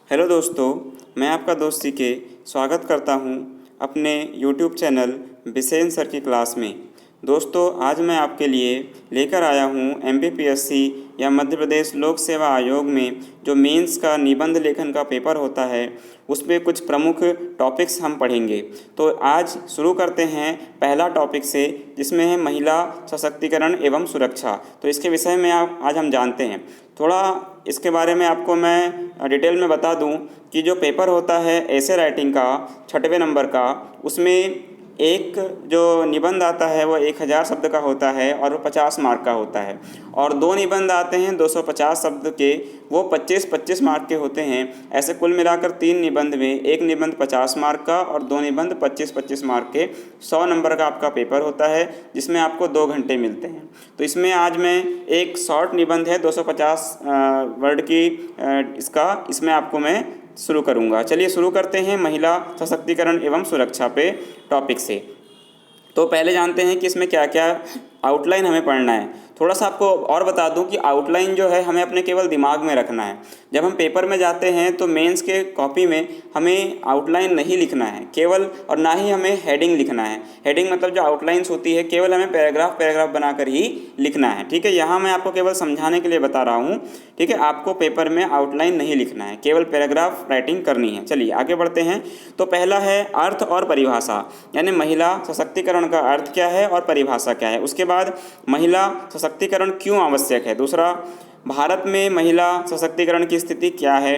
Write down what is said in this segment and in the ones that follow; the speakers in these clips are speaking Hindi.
हेलो दोस्तों, मैं आपका दोस्त सीके स्वागत करता हूं अपने यूट्यूब चैनल बिसेन सर की क्लास में। दोस्तों, आज मैं आपके लिए लेकर आया हूं एमपीपीएससी या मध्य प्रदेश लोक सेवा आयोग में जो मेंस का निबंध लेखन का पेपर होता है उस पे कुछ प्रमुख टॉपिक्स हम पढ़ेंगे। तो आज शुरू करते हैं पहला टॉपिक से, जिसमें है महिला सशक्तिकरण एवं सुरक्षा। तो इसके विषय में आज हम जानते हैं। थोड़ा इसके बारे में आपको मैं डिटेल में बता दूं कि जो पेपर होता है ऐसे राइटिंग का 6वें नंबर का, उसमें एक जो निबंध आता है वो 1000 शब्द का होता है और वो 50 मार्क का होता है, और दो निबंध आते हैं 250 शब्द के, वो 25-25 मार्क के होते हैं। ऐसे कुल मिलाकर 3 निबंध में, एक निबंध 50 मार्क का और 2 निबंध 25-25 मार्क के 100 नंबर का आपका पेपर होता है, जिसमें आपको 2 घंटे मिलते हैं। तो इसमें आज मैं एक शॉर्ट निबंध है 250 वर्ड की, इसमें आपको मैं शुरू करूंगा। चलिए शुरू करते हैं महिला सशक्तिकरण एवं सुरक्षा पे टॉपिक से। तो पहले जानते हैं कि इसमें क्या क्या आउटलाइन हमें पढ़ना है। थोड़ा सा आपको और बता दूं कि आउटलाइन जो है हमें अपने केवल दिमाग में रखना है। जब हम पेपर में जाते हैं तो मेंस के कॉपी में हमें आउटलाइन नहीं लिखना है केवल, और ना ही हमें हेडिंग लिखना है। हेडिंग मतलब जो आउटलाइंस होती है केवल हमें पैराग्राफ पैराग्राफ बनाकर ही लिखना है। ठीक है, यहाँ मैं आपको केवल समझाने के लिए बता रहा हूँ। ठीक है, आपको पेपर में आउटलाइन नहीं लिखना है, केवल पैराग्राफ राइटिंग करनी है। चलिए आगे बढ़ते हैं। तो पहला है अर्थ और परिभाषा, यानी महिला सशक्तिकरण का अर्थ क्या है और परिभाषा क्या है। उसके बाद महिला सशक्तिकरण क्यों आवश्यक है। दूसरा, भारत में महिला सशक्तिकरण की स्थिति क्या है।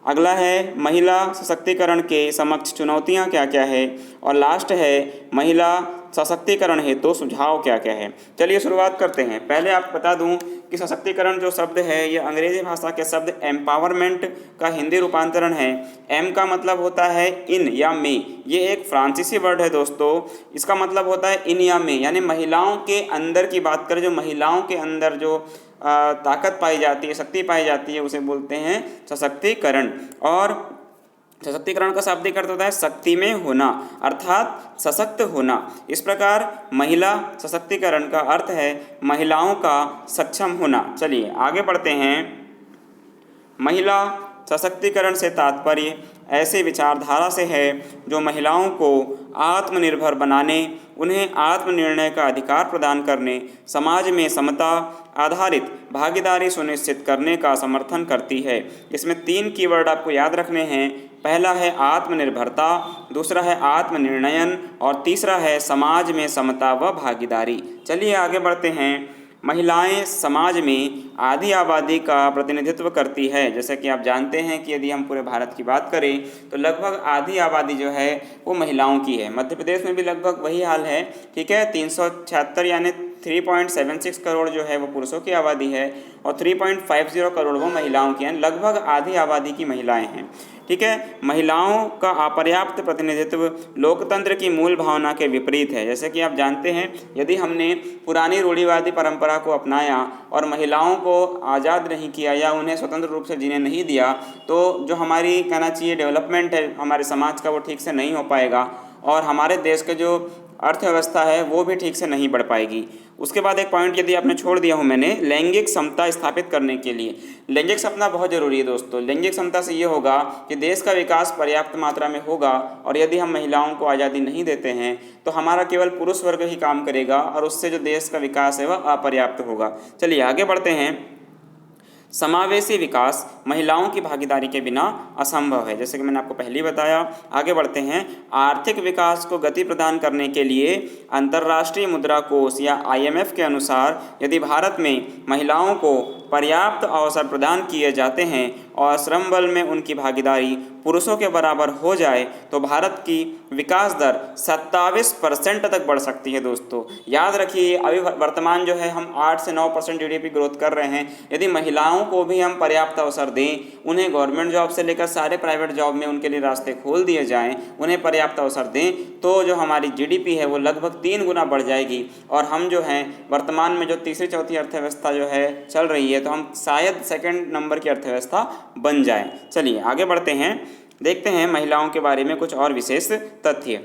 अगला है महिला सशक्तिकरण के समक्ष चुनौतियां क्या क्या है। और लास्ट है महिला सशक्तिकरण हेतु तो सुझाव क्या क्या है। चलिए शुरुआत करते हैं। पहले आप बता दूं कि सशक्तिकरण जो शब्द है ये अंग्रेजी भाषा के शब्द एम्पावरमेंट का हिंदी रूपांतरण है। एम का मतलब होता है इन या में, ये एक फ्रांसीसी वर्ड है दोस्तों। इसका मतलब होता है इन या में, यानी महिलाओं के अंदर की बात करें, जो महिलाओं के अंदर जो ताकत पाई जाती है, शक्ति पाई जाती है, उसे बोलते हैं सशक्तिकरण। और सशक्तिकरण का शाब्दिक अर्थ होता है शक्ति में होना, अर्थात सशक्त होना। इस प्रकार महिला सशक्तिकरण का अर्थ है महिलाओं का सक्षम होना। चलिए आगे बढ़ते हैं। महिला सशक्तिकरण से तात्पर्य ऐसे विचारधारा से है जो महिलाओं को आत्मनिर्भर बनाने, उन्हें आत्मनिर्णय का अधिकार प्रदान करने, समाज में समता आधारित भागीदारी सुनिश्चित करने का समर्थन करती है। इसमें 3 कीवर्ड आपको याद रखने हैं। पहला है आत्मनिर्भरता, दूसरा है आत्मनिर्णयन और तीसरा है समाज में समता व भागीदारी। चलिए आगे बढ़ते हैं। महिलाएं समाज में आधी आबादी का प्रतिनिधित्व करती है। जैसे कि आप जानते हैं कि यदि हम पूरे भारत की बात करें तो लगभग आधी आबादी जो है वो महिलाओं की है। मध्य प्रदेश में भी लगभग वही हाल है। ठीक है, 376 यानी 3.76 करोड़ जो है वो पुरुषों की आबादी है और 3.50 करोड़ वो महिलाओं की हैं। लगभग आधी आबादी की महिलाएं हैं। ठीक है, महिलाओं का अपर्याप्त प्रतिनिधित्व लोकतंत्र की मूल भावना के विपरीत है। जैसे कि आप जानते हैं, यदि हमने पुरानी रूढ़िवादी परंपरा को अपनाया और महिलाओं को आज़ाद नहीं किया या उन्हें स्वतंत्र रूप से जीने नहीं दिया, तो जो हमारी कहना चाहिए डेवलपमेंट है हमारे समाज का, वो ठीक से नहीं हो पाएगा और हमारे देश के जो अर्थव्यवस्था है वो भी ठीक से नहीं बढ़ पाएगी। उसके बाद एक पॉइंट यदि आपने छोड़ दिया हूँ मैंने, लैंगिक समता स्थापित करने के लिए। लैंगिक समता बहुत ज़रूरी है दोस्तों। लैंगिक समता से ये होगा कि देश का विकास पर्याप्त मात्रा में होगा, और यदि हम महिलाओं को आज़ादी नहीं देते हैं तो हमारा केवल पुरुष वर्ग ही काम करेगा और उससे जो देश का विकास है वह अपर्याप्त होगा। चलिए आगे बढ़ते हैं। समावेशी विकास महिलाओं की भागीदारी के बिना असंभव है, जैसे कि मैंने आपको पहले ही बताया। आगे बढ़ते हैं। आर्थिक विकास को गति प्रदान करने के लिए अंतर्राष्ट्रीय मुद्रा कोष या IMF के अनुसार यदि भारत में महिलाओं को पर्याप्त अवसर प्रदान किए जाते हैं और श्रम बल में उनकी भागीदारी पुरुषों के बराबर हो जाए तो भारत की विकास दर 27% तक बढ़ सकती है। दोस्तों याद रखिए, अभी वर्तमान जो है हम 8 से 9% GDP ग्रोथ कर रहे हैं। यदि महिलाओं को भी हम पर्याप्त अवसर दें, उन्हें गवर्नमेंट जॉब से लेकर सारे प्राइवेट जॉब में उनके लिए रास्ते खोल दिए जाएं, उन्हें पर्याप्त अवसर दें, तो जो हमारी GDP है वो लगभग 3 गुना बढ़ जाएगी और हम जो हैं वर्तमान में जो तीसरी चौथी अर्थव्यवस्था जो है चल रही है, तो हम शायद 2nd नंबर की अर्थव्यवस्था बन जाए। चलिए आगे बढ़ते हैं, देखते हैं महिलाओं के बारे में कुछ और विशेष तथ्य।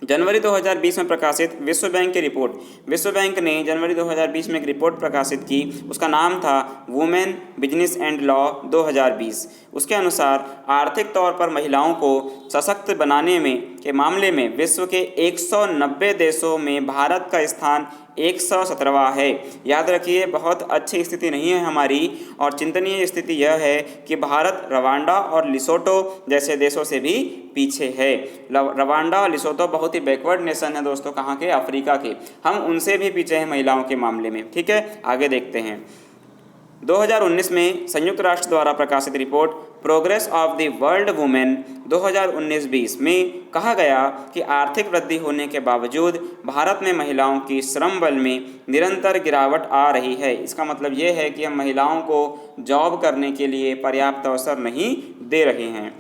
जनवरी 2020 में प्रकाशित विश्व बैंक की रिपोर्ट। विश्व बैंक ने जनवरी 2020 में एक रिपोर्ट प्रकाशित की, उसका नाम था वुमेन बिजनेस एंड लॉ 2020। उसके अनुसार आर्थिक तौर पर महिलाओं को सशक्त बनाने में के मामले में विश्व के 190 देशों में भारत का स्थान 117वां है। याद रखिए, बहुत अच्छी स्थिति नहीं है हमारी, और चिंतनीय स्थिति यह है कि भारत रवांडा और लिसोटो जैसे देशों से भी पीछे है। रवांडा और लिसोटो बहुत ही बैकवर्ड नेशन है दोस्तों, कहाँ के? अफ्रीका के। हम उनसे भी पीछे हैं महिलाओं के मामले में। ठीक है, आगे देखते हैं। 2019 में संयुक्त राष्ट्र द्वारा प्रकाशित report progress of the world women 2019-20 में कहा गया कि आर्थिक वृद्धि होने के बावजूद भारत में महिलाओं की श्रम बल में निरंतर गिरावट आ रही है। इसका मतलब ये है कि हम महिलाओं को जॉब करने के लिए पर्याप्त अवसर नहीं दे रहे हैं।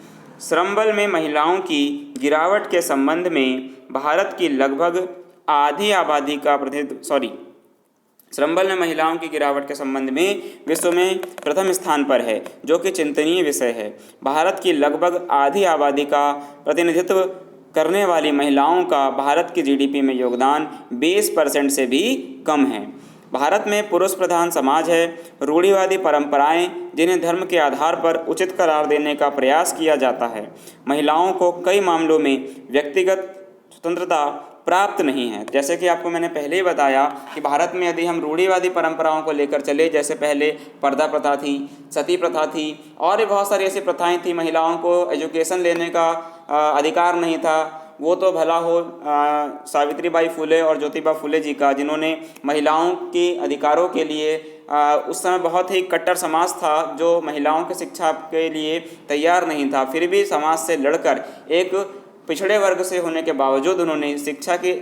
श्रम बल में महिलाओं की गिरावट के संबंध में भारत की लगभग आधी आबादी का श्रम बल में महिलाओं की गिरावट के संबंध में विश्व में प्रथम स्थान पर है, जो कि चिंतनीय विषय है। भारत की लगभग आधी आबादी का प्रतिनिधित्व करने वाली महिलाओं का भारत की जीडीपी में योगदान 20% से भी कम है। भारत में पुरुष प्रधान समाज है। रूढ़िवादी परंपराएं, जिन्हें धर्म के आधार पर उचित करार देने का प्रयास किया जाता है, महिलाओं को कई मामलों में व्यक्तिगत स्वतंत्रता प्राप्त नहीं है। जैसे कि आपको मैंने पहले ही बताया कि भारत में यदि हम रूढ़िवादी परंपराओं को लेकर चले, जैसे पहले पर्दा प्रथा थी, सती प्रथा थी, और भी बहुत सारी ऐसी प्रथाएं थी, महिलाओं को एजुकेशन लेने का अधिकार नहीं था। वो तो भला हो सावित्रीबाई फुले और ज्योतिबा फुले जी का, जिन्होंने महिलाओं के अधिकारों के लिए उस समय बहुत ही कट्टर समाज था जो महिलाओं की शिक्षा के लिए तैयार नहीं था, फिर भी समाज से लड़कर एक पिछड़े वर्ग से होने के बावजूद उन्होंने शिक्षा की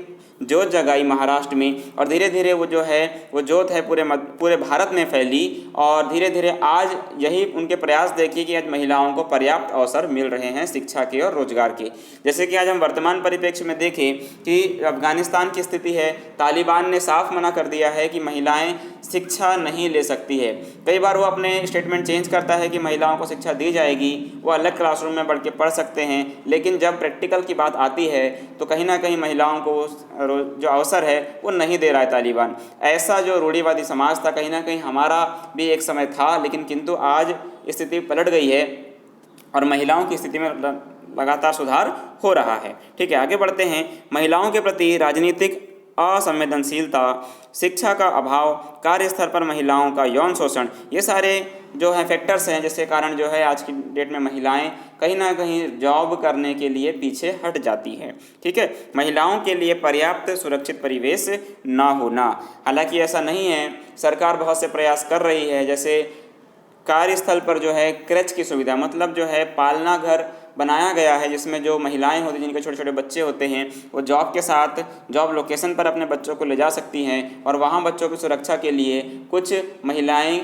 जोत जगाई महाराष्ट्र में, और धीरे धीरे वो जो है वो जोत है पूरे भारत में फैली, और धीरे धीरे आज यही उनके प्रयास देखिए कि आज महिलाओं को पर्याप्त अवसर मिल रहे हैं शिक्षा के और रोजगार के। जैसे कि आज हम वर्तमान परिप्रेक्ष्य में देखें कि अफगानिस्तान की स्थिति है, तालिबान ने साफ मना कर दिया है कि महिलाएं शिक्षा नहीं ले सकती है। कई बार वो अपने स्टेटमेंट चेंज करता है कि महिलाओं को शिक्षा दी जाएगी, वो अलग क्लासरूम में बढ़ के पढ़ सकते हैं, लेकिन जब प्रैक्टिकल की बात आती है तो कहीं ना कहीं महिलाओं को जो अवसर है वो नहीं दे रहा है तालिबान। ऐसा जो रूढ़िवादी समाज था, कहीं ना कहीं हमारा भी एक समय था, लेकिन किंतु आज स्थिति पलट गई है और महिलाओं की स्थिति में लगातार सुधार हो रहा है। ठीक है, आगे बढ़ते हैं। महिलाओं के प्रति राजनीतिक असंवेदनशीलता, शिक्षा का अभाव, कार्यस्थल पर महिलाओं का यौन शोषण, ये सारे जो है फैक्टर्स हैं जिसके कारण जो है आज की डेट में महिलाएं कहीं ना कहीं जॉब करने के लिए पीछे हट जाती हैं। ठीक है, महिलाओं के लिए पर्याप्त सुरक्षित परिवेश ना होना, हालांकि ऐसा नहीं है, सरकार बहुत से प्रयास कर रही है। जैसे कार्यस्थल पर जो है क्रेच की सुविधा, मतलब जो है पालना घर बनाया गया है, जिसमें जो महिलाएं होती हैं जिनके छोटे छोटे बच्चे होते हैं, वो जॉब के साथ जॉब लोकेशन पर अपने बच्चों को ले जा सकती हैं, और वहाँ बच्चों की सुरक्षा के लिए कुछ महिलाएं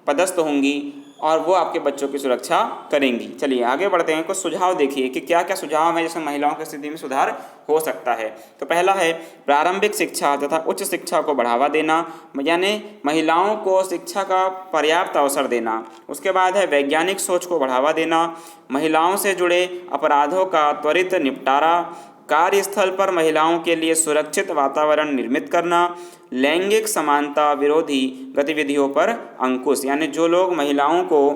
पदस्थ होंगी और वो आपके बच्चों की सुरक्षा करेंगी। चलिए आगे बढ़ते हैं, कुछ सुझाव देखिए कि क्या क्या सुझाव है जिसमें महिलाओं की स्थिति में सुधार हो सकता है। तो पहला है प्रारंभिक शिक्षा तथा उच्च शिक्षा को बढ़ावा देना, यानी महिलाओं को शिक्षा का पर्याप्त अवसर देना। उसके बाद है वैज्ञानिक सोच को बढ़ावा देना, महिलाओं से जुड़े अपराधों का त्वरित निपटारा, कार्यस्थल पर महिलाओं के लिए सुरक्षित वातावरण निर्मित करना, लैंगिक समानता विरोधी गतिविधियों पर अंकुश, यानी जो लोग महिलाओं को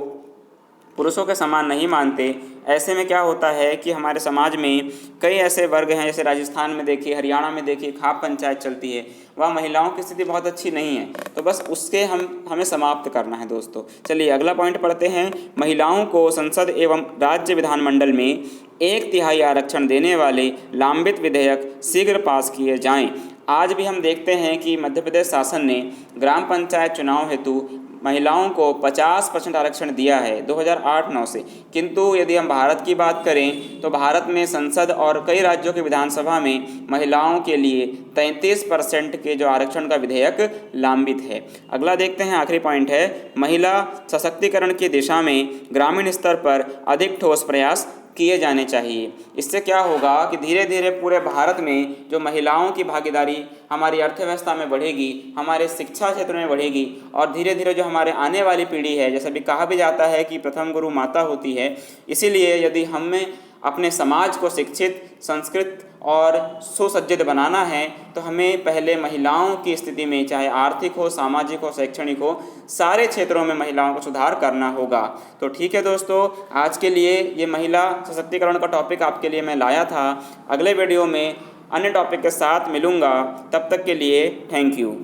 पुरुषों के समान नहीं मानते, ऐसे में क्या होता है कि हमारे समाज में कई ऐसे वर्ग हैं, जैसे राजस्थान में देखिए, हरियाणा में देखिए खाप पंचायत चलती है, वहाँ महिलाओं की स्थिति बहुत अच्छी नहीं है, तो बस उसके हमें समाप्त करना है दोस्तों। चलिए अगला पॉइंट पढ़ते हैं। महिलाओं को संसद एवं राज्य विधानमंडल में 1/3 आरक्षण देने वाले लंबित विधेयक शीघ्र पास किए जाएं। आज भी हम देखते हैं कि मध्य प्रदेश शासन ने ग्राम पंचायत चुनाव हेतु महिलाओं को 50% आरक्षण दिया है 2008-9 से, किंतु यदि हम भारत की बात करें तो भारत में संसद और कई राज्यों की विधानसभा में महिलाओं के लिए 33% के जो आरक्षण का विधेयक लंबित है। अगला देखते हैं, आखिरी पॉइंट है, महिला सशक्तिकरण की दिशा में ग्रामीण स्तर पर अधिक ठोस प्रयास किए जाने चाहिए। इससे क्या होगा कि धीरे धीरे पूरे भारत में जो महिलाओं की भागीदारी हमारी अर्थव्यवस्था में बढ़ेगी, हमारे शिक्षा क्षेत्र में बढ़ेगी, और धीरे धीरे जो हमारे आने वाली पीढ़ी है, जैसे भी कहा भी जाता है कि प्रथम गुरु माता होती है, इसीलिए यदि हमें अपने समाज को शिक्षित, संस्कृत और सुसज्जित बनाना है तो हमें पहले महिलाओं की स्थिति में, चाहे आर्थिक हो, सामाजिक हो, शैक्षणिक हो, सारे क्षेत्रों में महिलाओं को सुधार करना होगा। तो ठीक है दोस्तों, आज के लिए ये महिला सशक्तिकरण का टॉपिक आपके लिए मैं लाया था। अगले वीडियो में अन्य टॉपिक के साथ मिलूँगा, तब तक के लिए थैंक यू।